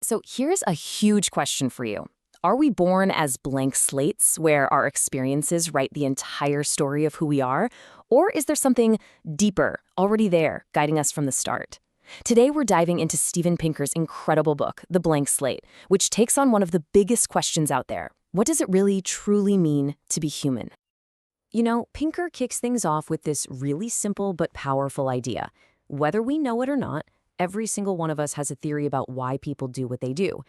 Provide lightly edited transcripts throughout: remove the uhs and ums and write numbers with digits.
So here's a huge question for you. Are we born as blank slates where our experiences write the entire story of who we are? Or is there something deeper, already there, guiding us from the start? Today we're diving into Steven Pinker's incredible book, The Blank Slate, which takes on one of the biggest questions out there. What does it really, truly mean to be human? Pinker kicks things off with this really simple but powerful idea. Whether we know it or not, every single one of us has a theory about why people do what they do.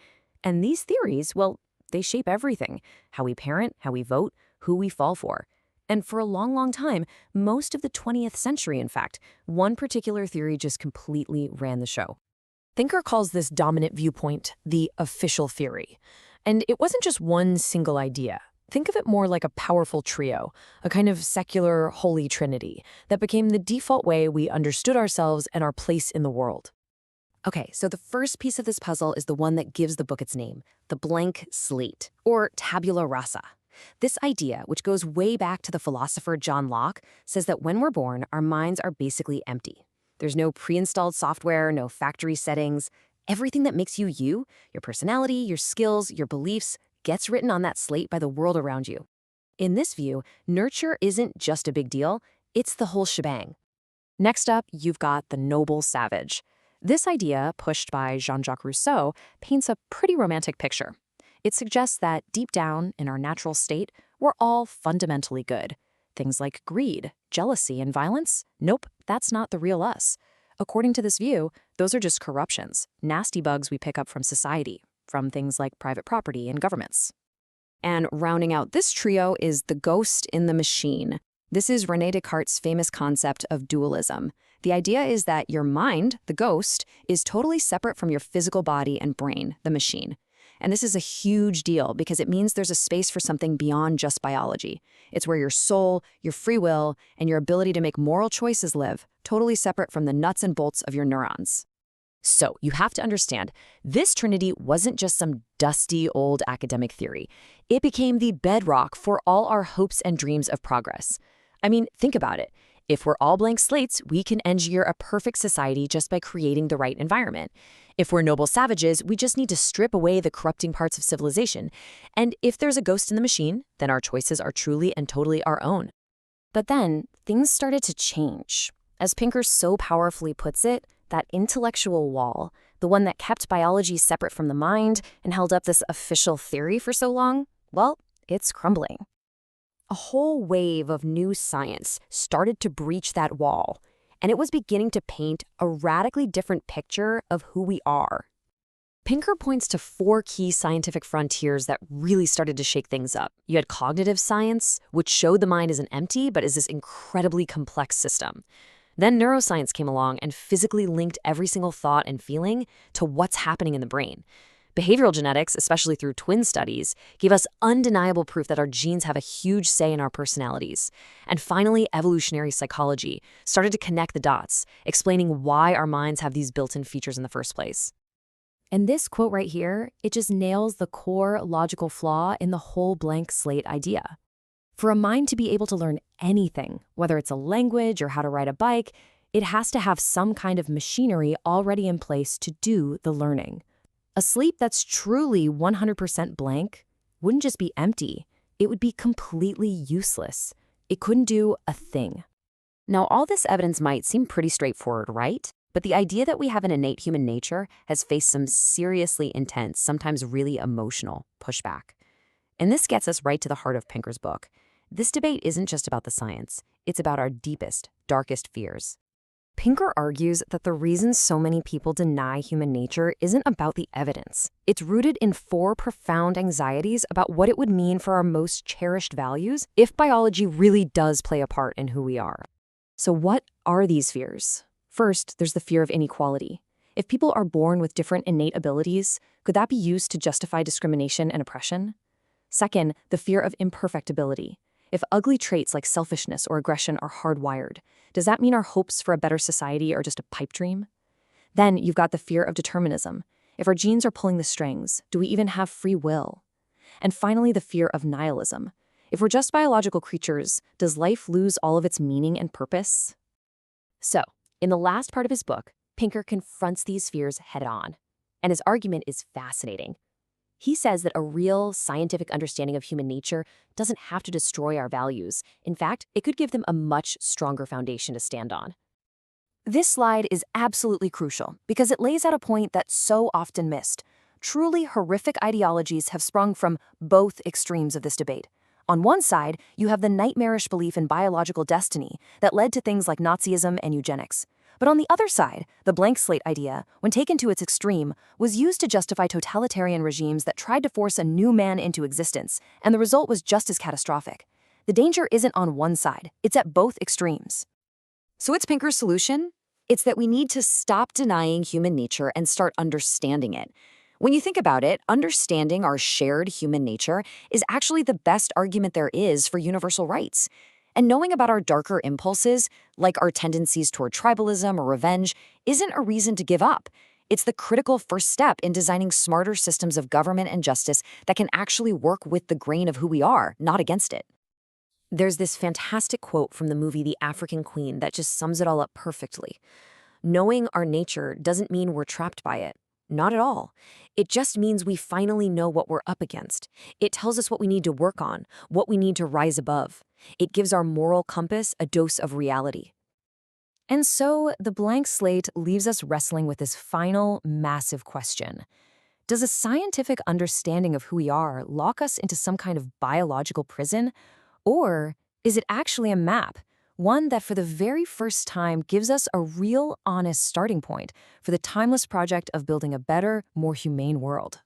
And these theories, well, they shape everything: how we parent, how we vote, who we fall for. And for a long, long time, most of the 20th century, in fact, one particular theory just completely ran the show. Pinker calls this dominant viewpoint the official theory. And it wasn't just one single idea. Think of it more like a powerful trio, a kind of secular holy trinity that became the default way we understood ourselves and our place in the world. Okay, so the first piece of this puzzle is the one that gives the book its name, the blank slate, or tabula rasa. This idea, which goes way back to the philosopher John Locke, says that when we're born, our minds are basically empty. There's no pre-installed software, no factory settings. Everything that makes you you, your personality, your skills, your beliefs, gets written on that slate by the world around you. In this view, nurture isn't just a big deal, it's the whole shebang. Next up, you've got the noble savage. This idea, pushed by Jean-Jacques Rousseau, paints a pretty romantic picture. It suggests that deep down, in our natural state, we're all fundamentally good. Things like greed, jealousy, and violence? Nope, that's not the real us. According to this view, those are just corruptions, nasty bugs we pick up from society, from things like private property and governments. And rounding out this trio is the ghost in the machine. This is René Descartes' famous concept of dualism. The idea is that your mind, the ghost, is totally separate from your physical body and brain, the machine. And this is a huge deal because it means there's a space for something beyond just biology. It's where your soul, your free will, and your ability to make moral choices live, totally separate from the nuts and bolts of your neurons. So you have to understand, this trinity wasn't just some dusty old academic theory. It became the bedrock for all our hopes and dreams of progress. I mean, think about it. If we're all blank slates, we can engineer a perfect society just by creating the right environment. If we're noble savages, we just need to strip away the corrupting parts of civilization. And if there's a ghost in the machine, then our choices are truly and totally our own. But then, things started to change. As Pinker so powerfully puts it, that intellectual wall, the one that kept biology separate from the mind and held up this official theory for so long, well, it's crumbling. A whole wave of new science started to breach that wall, and it was beginning to paint a radically different picture of who we are. Pinker points to 4 key scientific frontiers that really started to shake things up. You had cognitive science, which showed the mind isn't empty, but is this incredibly complex system. Then neuroscience came along and physically linked every single thought and feeling to what's happening in the brain. Behavioral genetics, especially through twin studies, gave us undeniable proof that our genes have a huge say in our personalities. And finally, evolutionary psychology started to connect the dots, explaining why our minds have these built-in features in the first place. And this quote right here, it just nails the core logical flaw in the whole blank slate idea. For a mind to be able to learn anything, whether it's a language or how to ride a bike, it has to have some kind of machinery already in place to do the learning. A sleep that's truly 100% blank wouldn't just be empty, it would be completely useless. It couldn't do a thing. Now, all this evidence might seem pretty straightforward, right? But the idea that we have an innate human nature has faced some seriously intense, sometimes really emotional pushback. And this gets us right to the heart of Pinker's book. This debate isn't just about the science, it's about our deepest, darkest fears. Pinker argues that the reason so many people deny human nature isn't about the evidence. It's rooted in 4 profound anxieties about what it would mean for our most cherished values if biology really does play a part in who we are. So what are these fears? First, there's the fear of inequality. If people are born with different innate abilities, could that be used to justify discrimination and oppression? Second, the fear of imperfectibility. If ugly traits like selfishness or aggression are hardwired, does that mean our hopes for a better society are just a pipe dream? Then you've got the fear of determinism. If our genes are pulling the strings, do we even have free will? And finally, the fear of nihilism. If we're just biological creatures, does life lose all of its meaning and purpose? So, in the last part of his book, Pinker confronts these fears head-on. And his argument is fascinating. He says that a real scientific understanding of human nature doesn't have to destroy our values. In fact, it could give them a much stronger foundation to stand on. This slide is absolutely crucial because it lays out a point that's so often missed. Truly horrific ideologies have sprung from both extremes of this debate. On one side, you have the nightmarish belief in biological destiny that led to things like Nazism and eugenics. But on the other side, the blank slate idea, when taken to its extreme, was used to justify totalitarian regimes that tried to force a new man into existence, and the result was just as catastrophic. The danger isn't on one side, it's at both extremes. So what's Pinker's solution? It's that we need to stop denying human nature and start understanding it. When you think about it, understanding our shared human nature is actually the best argument there is for universal rights. And knowing about our darker impulses, like our tendencies toward tribalism or revenge, isn't a reason to give up. It's the critical first step in designing smarter systems of government and justice that can actually work with the grain of who we are, not against it. There's this fantastic quote from the movie The African Queen that just sums it all up perfectly. Knowing our nature doesn't mean we're trapped by it. Not at all. It just means we finally know what we're up against. It tells us what we need to work on, what we need to rise above. It gives our moral compass a dose of reality. And so, the blank slate leaves us wrestling with this final, massive question. Does a scientific understanding of who we are lock us into some kind of biological prison? Or is it actually a map? One that for the very first time gives us a real, honest starting point for the timeless project of building a better, more humane world.